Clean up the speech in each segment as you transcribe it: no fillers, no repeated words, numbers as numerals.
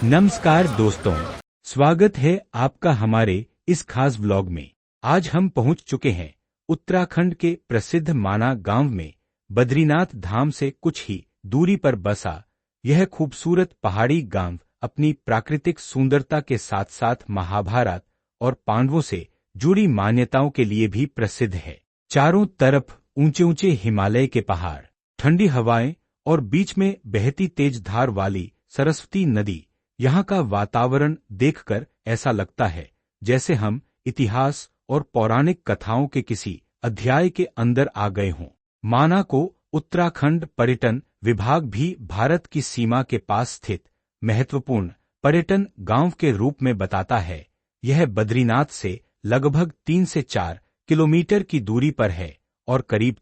नमस्कार दोस्तों, स्वागत है आपका हमारे इस खास व्लॉग में। आज हम पहुंच चुके हैं उत्तराखंड के प्रसिद्ध माना गांव में। बद्रीनाथ धाम से कुछ ही दूरी पर बसा यह खूबसूरत पहाड़ी गांव अपनी प्राकृतिक सुंदरता के साथ साथ महाभारत और पांडवों से जुड़ी मान्यताओं के लिए भी प्रसिद्ध है। चारों तरफ ऊंचे ऊंचे हिमालय के पहाड़, ठंडी हवाएं और बीच में बहती तेज धार वाली सरस्वती नदी। यहाँ का वातावरण देखकर ऐसा लगता है जैसे हम इतिहास और पौराणिक कथाओं के किसी अध्याय के अंदर आ गए हों। माना को उत्तराखंड पर्यटन विभाग भी भारत की सीमा के पास स्थित महत्वपूर्ण पर्यटन गांव के रूप में बताता है। यह बद्रीनाथ से लगभग 3 से 4 किलोमीटर की दूरी पर है और करीब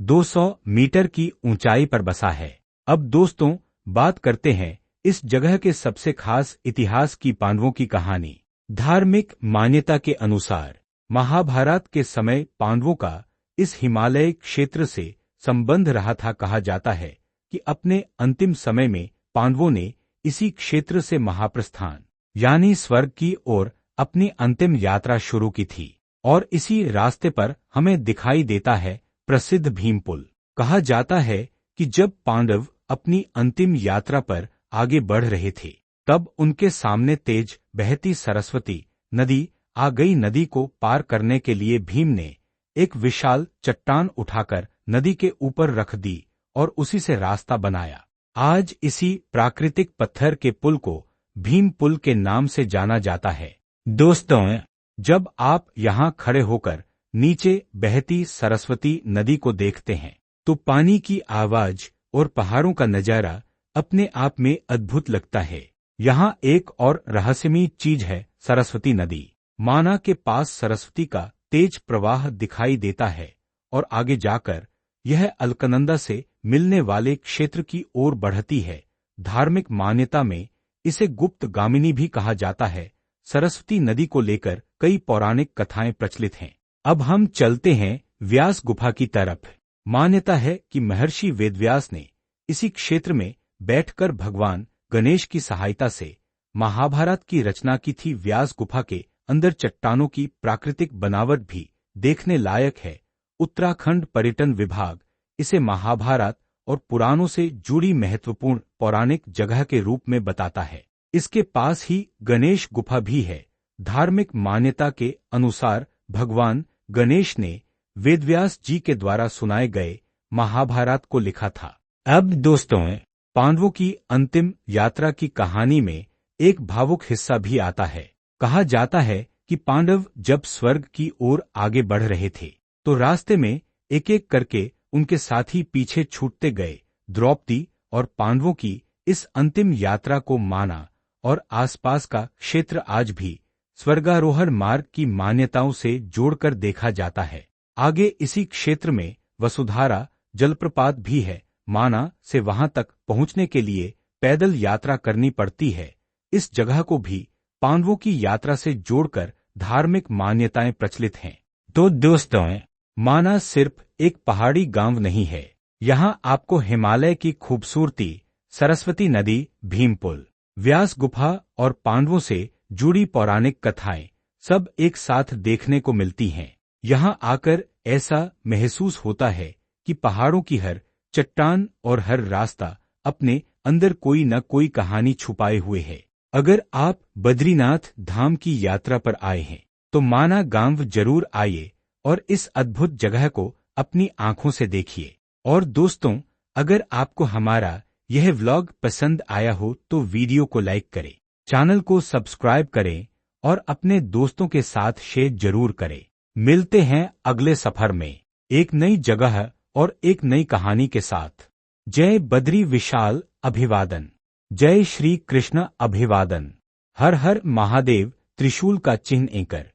200 मीटर की ऊंचाई पर बसा है। अब दोस्तों, बात करते हैं इस जगह के सबसे खास इतिहास की। पांडवों की कहानी। धार्मिक मान्यता के अनुसार महाभारत के समय पांडवों का इस हिमालय क्षेत्र से संबंध रहा था। कहा जाता है कि अपने अंतिम समय में पांडवों ने इसी क्षेत्र से महाप्रस्थान यानी स्वर्ग की ओर अपनी अंतिम यात्रा शुरू की थी। और इसी रास्ते पर हमें दिखाई देता है प्रसिद्ध भीम पुल। कहा जाता है कि जब पांडव अपनी अंतिम यात्रा पर आगे बढ़ रहे थे, तब उनके सामने तेज बहती सरस्वती नदी आ गई। नदी को पार करने के लिए भीम ने एक विशाल चट्टान उठाकर नदी के ऊपर रख दी और उसी से रास्ता बनाया। आज इसी प्राकृतिक पत्थर के पुल को भीम पुल के नाम से जाना जाता है। दोस्तों, जब आप यहाँ खड़े होकर नीचे बहती सरस्वती नदी को देखते हैं, तो पानी की आवाज और पहाड़ों का नजारा अपने आप में अद्भुत लगता है। यहाँ एक और रहस्यमयी चीज है, सरस्वती नदी। माना के पास सरस्वती का तेज प्रवाह दिखाई देता है और आगे जाकर यह अलकनंदा से मिलने वाले क्षेत्र की ओर बढ़ती है। धार्मिक मान्यता में इसे गुप्त गामिनी भी कहा जाता है। सरस्वती नदी को लेकर कई पौराणिक कथाएं प्रचलित हैं। अब हम चलते हैं व्यास गुफा की तरफ। मान्यता है कि महर्षि वेदव्यास ने इसी क्षेत्र में बैठकर भगवान गणेश की सहायता से महाभारत की रचना की थी। व्यास गुफा के अंदर चट्टानों की प्राकृतिक बनावट भी देखने लायक है। उत्तराखंड पर्यटन विभाग इसे महाभारत और पुराणों से जुड़ी महत्वपूर्ण पौराणिक जगह के रूप में बताता है। इसके पास ही गणेश गुफा भी है। धार्मिक मान्यता के अनुसार भगवान गणेश ने वेदव्यास जी के द्वारा सुनाए गए महाभारत को लिखा था। अब दोस्तों, पांडवों की अंतिम यात्रा की कहानी में एक भावुक हिस्सा भी आता है। कहा जाता है कि पांडव जब स्वर्ग की ओर आगे बढ़ रहे थे, तो रास्ते में एक एक करके उनके साथी पीछे छूटते गए। द्रौपदी और पांडवों की इस अंतिम यात्रा को माना और आसपास का क्षेत्र आज भी स्वर्गारोहण मार्ग की मान्यताओं से जोड़कर देखा जाता है। आगे इसी क्षेत्र में वसुधारा जलप्रपात भी है। माना से वहां तक पहुंचने के लिए पैदल यात्रा करनी पड़ती है। इस जगह को भी पांडवों की यात्रा से जोड़कर धार्मिक मान्यताएं प्रचलित हैं। तो दोस्तों, माना सिर्फ एक पहाड़ी गांव नहीं है। यहाँ आपको हिमालय की खूबसूरती, सरस्वती नदी, भीम पुल, व्यास गुफा और पांडवों से जुड़ी पौराणिक कथाएं सब एक साथ देखने को मिलती हैं। यहाँ आकर ऐसा महसूस होता है कि पहाड़ों की हर चट्टान और हर रास्ता अपने अंदर कोई न कोई कहानी छुपाए हुए है। अगर आप बद्रीनाथ धाम की यात्रा पर आए हैं, तो माना गांव जरूर आइए और इस अद्भुत जगह को अपनी आंखों से देखिए। और दोस्तों, अगर आपको हमारा यह व्लॉग पसंद आया हो तो वीडियो को लाइक करें, चैनल को सब्सक्राइब करें और अपने दोस्तों के साथ शेयर जरूर करें। मिलते हैं अगले सफर में एक नई जगह और एक नई कहानी के साथ। जय बद्री विशाल अभिवादन। जय श्री कृष्ण अभिवादन। हर हर महादेव। त्रिशूल का चिन्ह एंकर।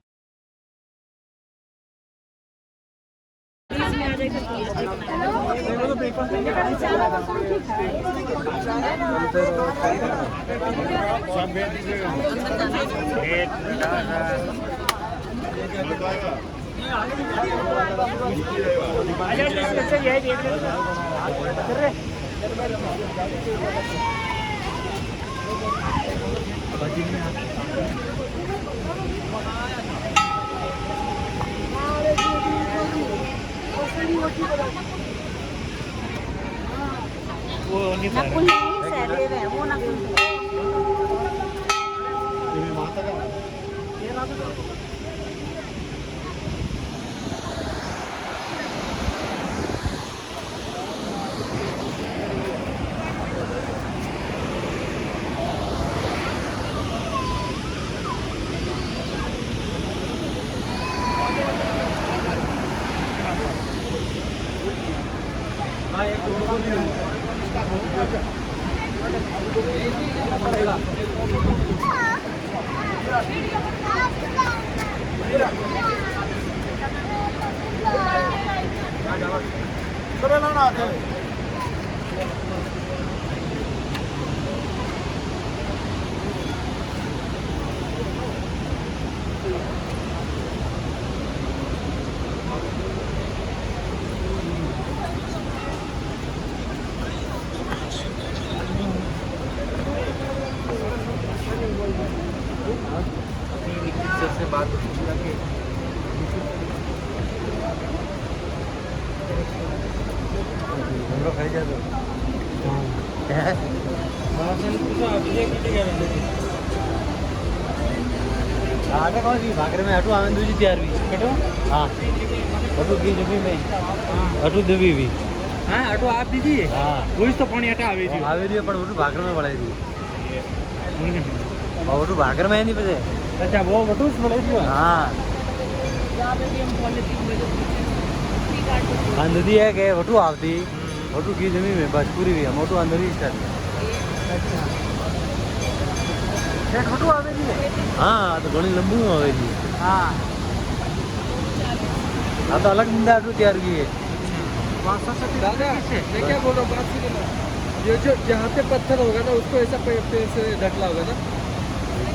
यही देख वो नहीं खा रहा। नकुल नहीं सहदेव है वो नकुल है। से बात हम लोग खाई जाते आटा कौन सी भागरे में हटू आनंद जी तैयार भी हटू हाँ हटू की जमी में हटू दबी भी हाँ ऑटो आप दीजिए। हाँ वही तो पानी हटा आवे थी। आवे रही पर हटू भागरे में बढ़ाई थी और हटू भागरे में नहीं पता अच्छा वो बटूस बढ़ाई थी। हाँ अंदर है के हटू आवती हटू की जमी में बस पूरी हुई हम हटू अंदर ही स्टार्ट सेठ बटू आवे थी। हाँ तो घणी लंबू में आवे थी हाँ हाँ तो अलग धंधा हटू तैयार की है दादा मैं क्या बोल रहा हूँ बात सुनो ना। ये जो जहाँ पे पत्थर होगा ना उसको ऐसा पेड़ से ढकला होगा ना।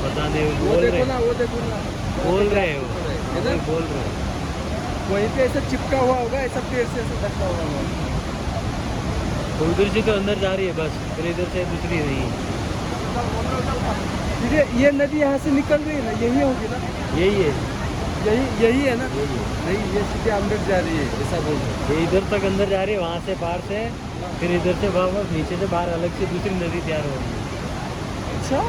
पता नहीं वो बोल देखो रहे ना वो देखो ना बोल रहे हो है ना बोल रहे हो वहीं पे ऐसा चिपका हुआ होगा ऐसा पेड़ से ऐसा ढकला हुआ होगा। तो उधर से तो अंदर जा रही है बस फिर इधर से दूसरी नहीं फिर ये नदी यहाँ से निकल रही है ना यही होगी ना। यही है यही है ना। यही है नहीं ये सीधे अंदर जा रही है ऐसा बोल रहे ये इधर तक अंदर जा रही है वहाँ से पार से फिर इधर से वापस नीचे से बाहर अलग से दूसरी नदी तैयार हो रही है अच्छा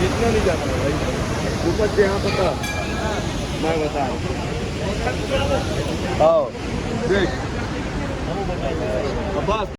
जितना नहीं जाता भाई ऊपर से यहाँ पता मैं बता आओ देख बस